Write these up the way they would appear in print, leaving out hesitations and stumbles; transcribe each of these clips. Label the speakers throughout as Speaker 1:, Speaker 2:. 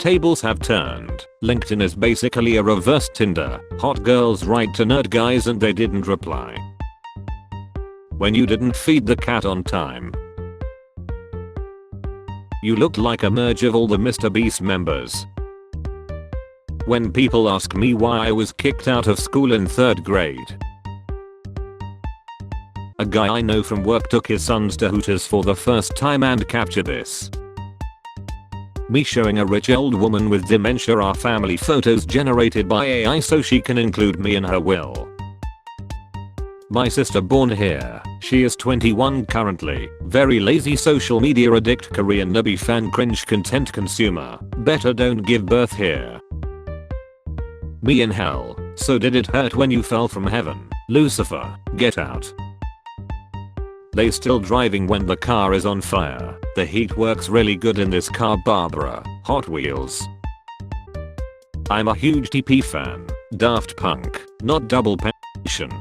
Speaker 1: Tables have turned. LinkedIn is basically a reverse Tinder. Hot girls write to nerd guys and they didn't reply. When you didn't feed the cat on time. You looked like a merge of all the Mr. Beast members. When people ask me why I was kicked out of school in 3rd grade. A guy I know from work took his sons to Hooters for the first time and capture this. Me showing a rich old woman with dementia our family photos generated by AI so she can include me in her will. My sister born here, she is 21 currently, very lazy social media addict Korean nubby fan cringe content consumer, better don't give birth here. Me in hell, so did it hurt when you fell from heaven, Lucifer, get out. They still driving when the car is on fire, the heat works really good in this car Barbara, Hot Wheels. I'm a huge TP fan, Daft Punk, not double penetration.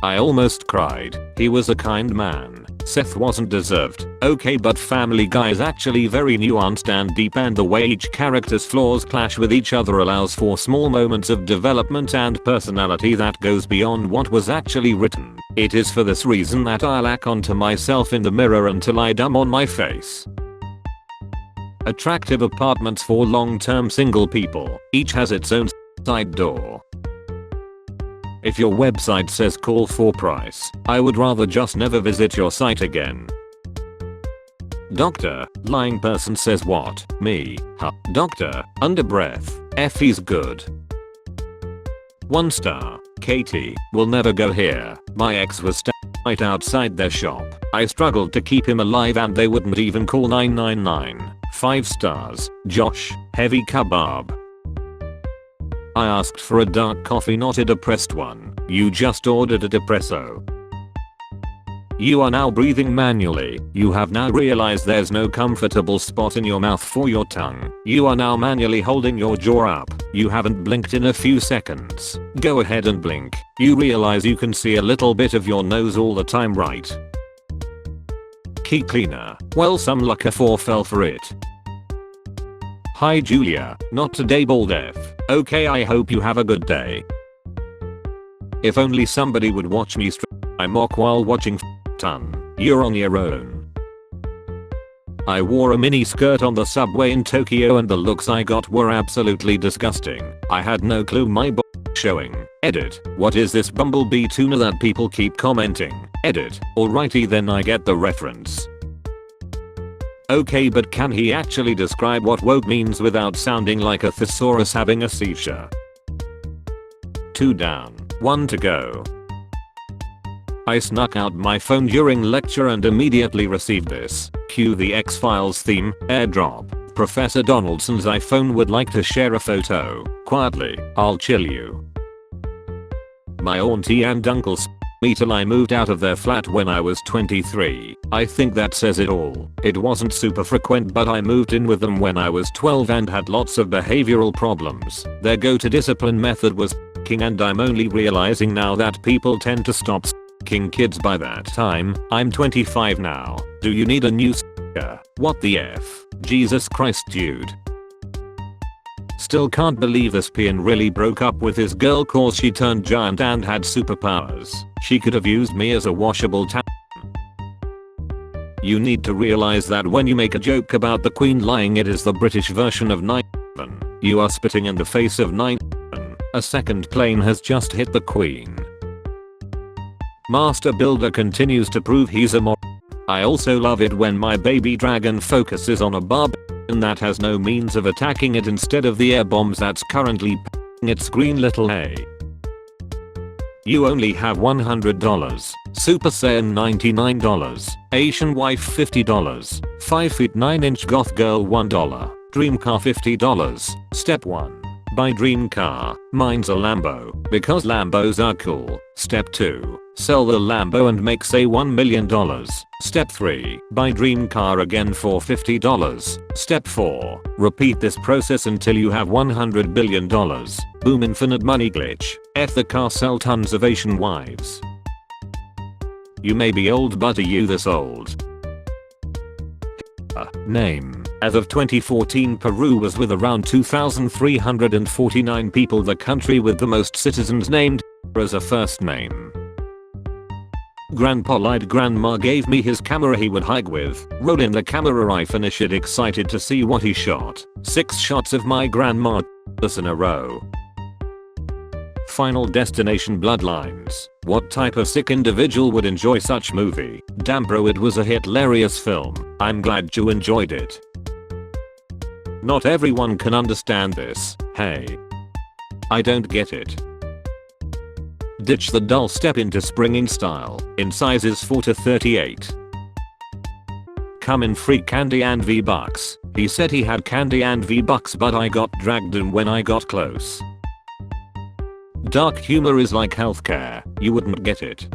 Speaker 1: I almost cried, he was a kind man, Seth wasn't deserved, okay but Family Guy is actually very nuanced and deep and the way each character's flaws clash with each other allows for small moments of development and personality that goes beyond what was actually written. It is for this reason that I'll lack onto myself in the mirror until I dumb on my face. Attractive apartments for long-term single people, each has its own side door. If your website says call for price, I would rather just never visit your site again. Doctor, lying person says what? Me, huh? Doctor, under breath, Effie's good. 1 star, Katie, will never go here. My ex was right outside their shop. I struggled to keep him alive and they wouldn't even call 999. 5 stars, Josh, heavy kebab. I asked for a dark coffee, not a depressed one. You just ordered a depresso. You are now breathing manually. You have now realized there's no comfortable spot in your mouth for your tongue. You are now manually holding your jaw up. You haven't blinked in a few seconds. Go ahead and blink. You realize you can see a little bit of your nose all the time, right? Key cleaner. Well, some luck 4 fell for it. Hi Julia, not today bald F. Okay, I hope you have a good day. If only somebody would watch me I mock while watching ton. You're on your own. I wore a mini skirt on the subway in Tokyo and the looks I got were absolutely disgusting. I had no clue my showing. Edit. What is this bumblebee tuna that people keep commenting? Edit. Alrighty then, I get the reference. Okay, but can he actually describe what woke means without sounding like a thesaurus having a seizure? 2 down, 1 to go. I snuck out my phone during lecture and immediately received this. Cue the X-Files theme, airdrop. Professor Donaldson's iPhone would like to share a photo. Quietly, I'll chill you. My auntie and uncle me till I moved out of their flat when I was 23. I think that says it all. It wasn't super frequent, but I moved in with them when I was 12 and had lots of behavioral problems. Their go-to discipline method was king, and I'm only realizing now that people tend to stop king kids by that time. I'm 25 now. Do you need a new What the F? Jesus Christ, dude. Still can't believe this peon really broke up with his girl cause she turned giant and had superpowers. She could have used me as a washable towel. You need to realize that when you make a joke about the Queen lying, it is the British version of 9/11. You are spitting in the face of 9/11. A second plane has just hit the Queen. Master Builder continues to prove he's a I also love it when my baby dragon focuses on a barb that has no means of attacking it instead of the air bombs that's currently its green little A. You only have $100. Super Saiyan $99. Asian wife $50. 5 feet 9 inch goth girl $1. Dream car $50. Step 1. Buy dream car. Mine's a Lambo, because Lambos are cool. Step 2. Sell the Lambo and make say $1 million. Step 3. Buy dream car again for $50. Step 4. Repeat this process until you have $100 billion. Boom, infinite money glitch. F the car, sell tons of Asian wives. You may be old, but are you this old? Name. As of 2014, Peru was with around 2,349 people, the country with the most citizens named as a first name. Grandpa lied. Grandma gave me his camera he would hike with. Roll in the camera. I finish it excited to see what he shot. 6 shots of my grandma in a row. Final Destination Bloodlines. What type of sick individual would enjoy such movie? Damn bro, it was a hilarious film. I'm glad you enjoyed it. Not everyone can understand this. Hey. I don't get it. Ditch the dull, step into springing style in sizes 4 to 38. Come in free candy and V-Bucks. He said he had candy and V-Bucks, but I got dragged in when I got close. Dark humor is like healthcare, you wouldn't get it.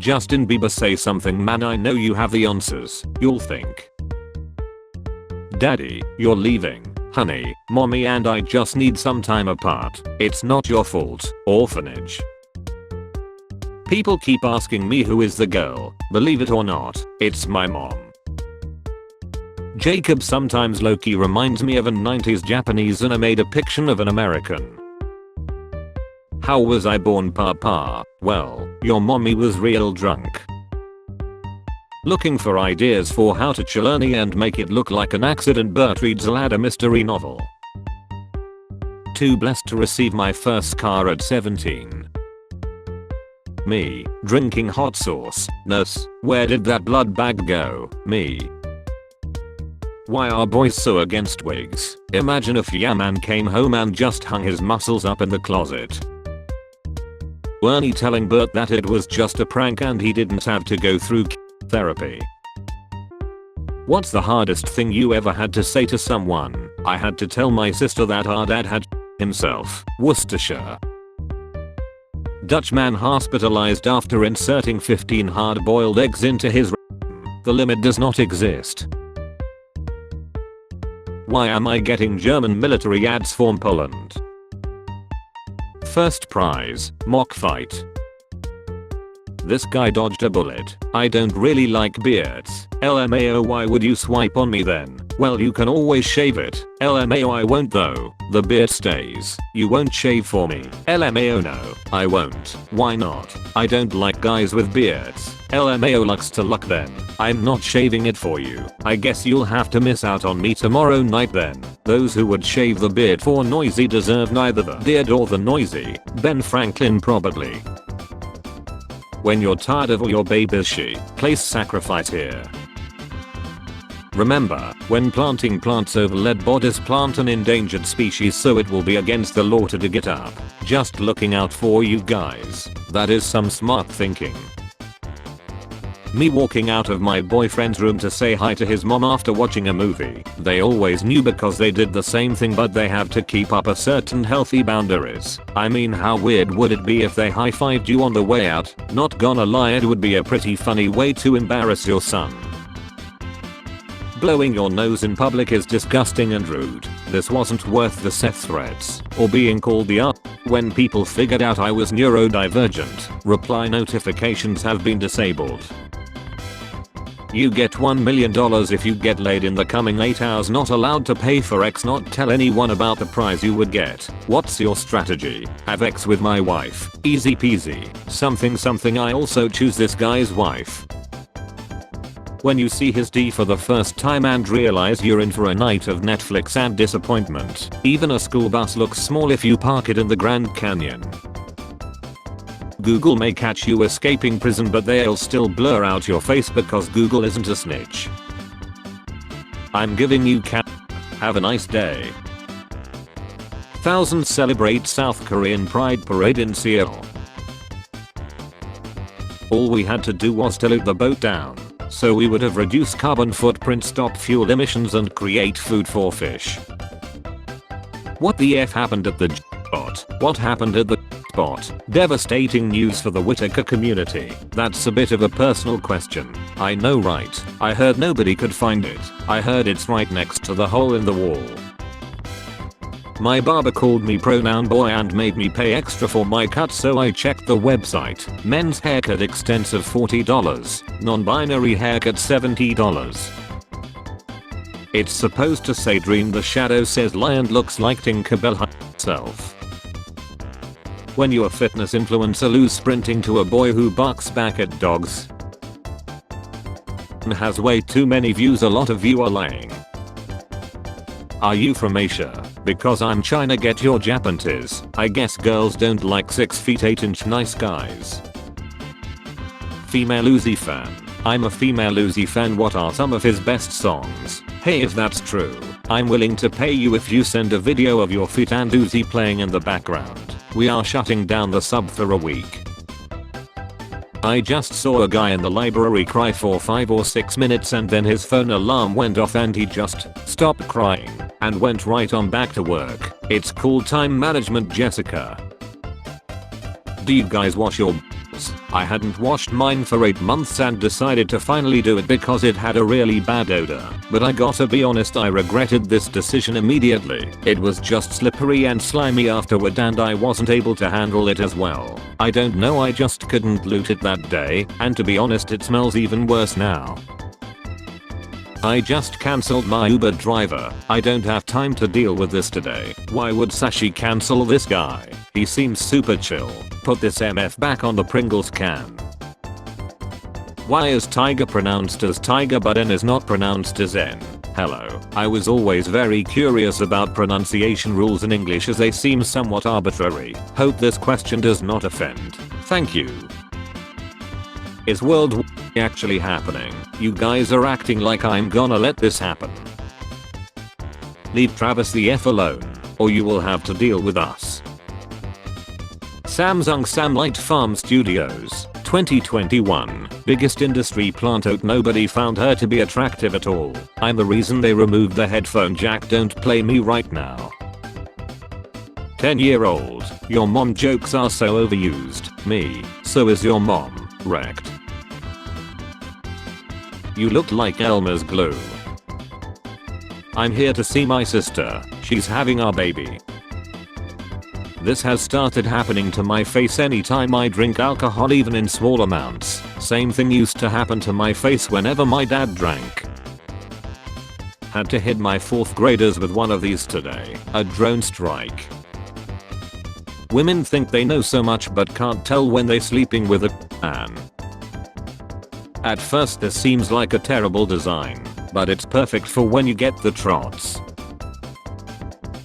Speaker 1: Justin Bieber, say something man, I know you have the answers, you'll think. Daddy, you're leaving. Honey, mommy and I just need some time apart. It's not your fault. Orphanage. People keep asking me who is the girl. Believe it or not, it's my mom. Jacob, sometimes Loki reminds me of a 90s Japanese anime depiction of an American. How was I born, Papa? Well, your mommy was real drunk. Looking for ideas for how to churny and make it look like an accident. Bert reads a ladder mystery novel. Too blessed to receive my first car at 17. Me, drinking hot sauce. Nurse, where did that blood bag go? Me. Why are boys so against wigs? Imagine if Yaman came home and just hung his muscles up in the closet. Ernie telling Bert that it was just a prank and he didn't have to go through therapy. What's the hardest thing you ever had to say to someone? I had to tell my sister that our dad had himself. Worcestershire. Dutchman hospitalized after inserting 15 hard-boiled eggs into his The limit does not exist. Why am I getting German military ads for Poland? First prize, mock fight. This guy dodged a bullet. I don't really like beards. LMAO, why would you swipe on me then? Well, you can always shave it. LMAO, I won't though. The beard stays. You won't shave for me. LMAO, no, I won't. Why not? I don't like guys with beards. LMAO, lucks to luck then. I'm not shaving it for you. I guess you'll have to miss out on me tomorrow night then. Those who would shave the beard for noisy deserve neither the beard or the noisy. Ben Franklin probably. When you're tired of all your babies, place sacrifice here. Remember, when planting plants over lead bodies, plant an endangered species so it will be against the law to dig it up. Just looking out for you guys. That is some smart thinking. Me walking out of my boyfriend's room to say hi to his mom after watching a movie. They always knew because they did the same thing, but they have to keep up a certain healthy boundaries. I mean, how weird would it be if they high-fived you on the way out? Not gonna lie, it would be a pretty funny way to embarrass your son. Blowing your nose in public is disgusting and rude. This wasn't worth the Seth threats or being called the R. When people figured out I was neurodivergent, reply notifications have been disabled. You get $1 million if you get laid in the coming 8 hours. Not allowed to pay for X. Not tell anyone about the prize you would get. What's your strategy? Have X with my wife. Easy peasy. Something. I also choose this guy's wife. When you see his D for the first time and realize you're in for a night of Netflix and disappointment. Even a school bus looks small if you park it in the Grand Canyon. Google may catch you escaping prison, but they'll still blur out your face because Google isn't a snitch. I'm giving you Have a nice day. Thousands celebrate South Korean Pride Parade in Seoul. All we had to do was dilute the boat down, so we would have reduced carbon footprint, stop fuel emissions and create food for fish. What the F happened at the spot? What happened at the spot? Devastating news for the Whitaker community. That's a bit of a personal question. I know, right? I heard nobody could find it. I heard it's right next to the hole in the wall. My barber called me pronoun boy and made me pay extra for my cut, so I checked the website. Men's haircut extensive $40. Non-binary haircut $70. It's supposed to say dream, the shadow says lie, and looks like Tinkerbell herself. When you a fitness influencer lose sprinting to a boy who barks back at dogs and has way too many views, a lot of you are lying. Are you from Asia? Because I'm China, get your Japanese. I guess girls don't like 6 feet 8 inch nice guys. Female Uzi fan. I'm a female Uzi fan. What are some of his best songs? Hey, if that's true, I'm willing to pay you if you send a video of your feet and Uzi playing in the background. We are shutting down the sub for a week. I just saw a guy in the library cry for 5 or 6 minutes, and then his phone alarm went off and he just stopped crying and went right on back to work. It's called time management, Jessica. Do you guys wash your balls? I hadn't washed mine for 8 months and decided to finally do it because it had a really bad odor. But I gotta be honest, I regretted this decision immediately. It was just slippery and slimy afterward, and I wasn't able to handle it as well. I don't know, I just couldn't loot it that day, and to be honest it smells even worse now. I just cancelled my Uber driver. I don't have time to deal with this today. Why would Sashi cancel this guy? He seems super chill. Put this MF back on the Pringles can. Why is tiger pronounced as tiger but N is not pronounced as N? Hello. I was always very curious about pronunciation rules in English, as they seem somewhat arbitrary. Hope this question does not offend. Thank you. Is World War actually happening? You guys are acting like I'm gonna let this happen. Leave Travis the F alone, or you will have to deal with us. Samsung Samlight Farm Studios, 2021. Biggest industry plant out. Nobody found her to be attractive at all. I'm the reason they removed the headphone jack. Don't play me right now. 10-year-old. Your mom jokes are so overused. Me. So is your mom. Wrecked. You look like Elmer's glue. I'm here to see my sister. She's having our baby. This has started happening to my face anytime I drink alcohol, even in small amounts. Same thing used to happen to my face whenever my dad drank. Had to hit my 4th graders with one of these today. A drone strike. Women think they know so much but can't tell when they're sleeping with a man. At first this seems like a terrible design, but it's perfect for when you get the trots.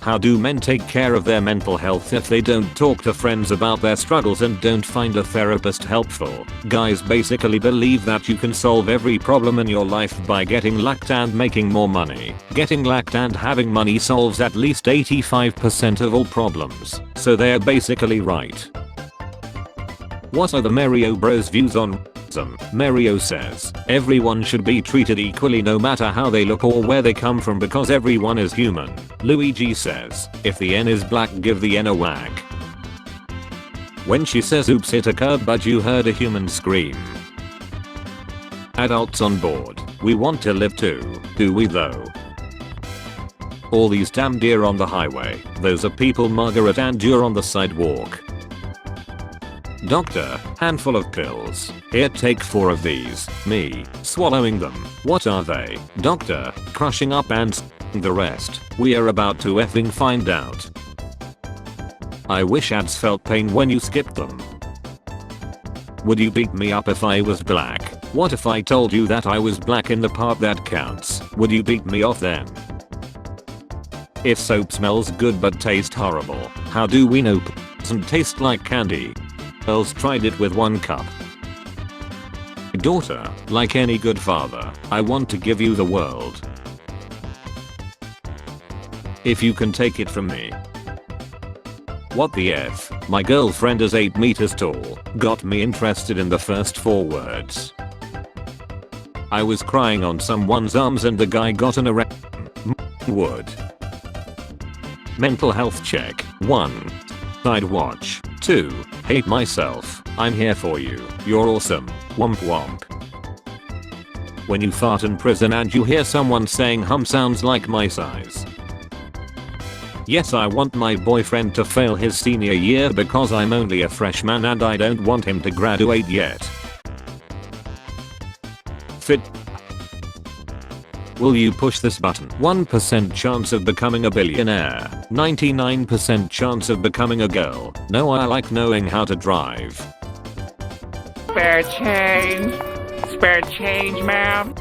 Speaker 1: How do men take care of their mental health if they don't talk to friends about their struggles and don't find a therapist helpful? Guys basically believe that you can solve every problem in your life by getting lacked and making more money. Getting lacked and having money solves at least 85% of all problems, so they're basically right. What are the Mario Bros views on Mario says, everyone should be treated equally no matter how they look or where they come from because everyone is human. Luigi says, if the N is black, give the N a whack. When she says oops, it occurred but you heard a human scream. Adults on board. We want to live too. Do we though? All these damn deer on the highway. Those are people. Margaret, and you're on the sidewalk. Doctor, handful of pills. Here, take 4 of these. Me, swallowing them. What are they? Doctor, crushing up and the rest. We are about to effing find out. I wish ads felt pain when you skipped them. Would you beat me up if I was black? What if I told you that I was black in the part that counts? Would you beat me off then? If soap smells good but tastes horrible, how do we know it doesn't taste like candy? Girls tried it with 1 cup. Daughter, like any good father, I want to give you the world. If you can take it from me. What the F? My girlfriend is 8 meters tall. Got me interested in the first 4 words. I was crying on someone's arms and the guy got an erection. Would. Mental health check. 1. Side watch. 2. Hate myself. I'm here for you. You're awesome. Womp womp. When you fart in prison and you hear someone saying hum, sounds like my size. Yes, I want my boyfriend to fail his senior year because I'm only a freshman and I don't want him to graduate yet. Fit. Will you push this button? 1% chance of becoming a billionaire. 99% chance of becoming a girl. No, I like knowing how to drive.
Speaker 2: Spare change. Spare change, ma'am.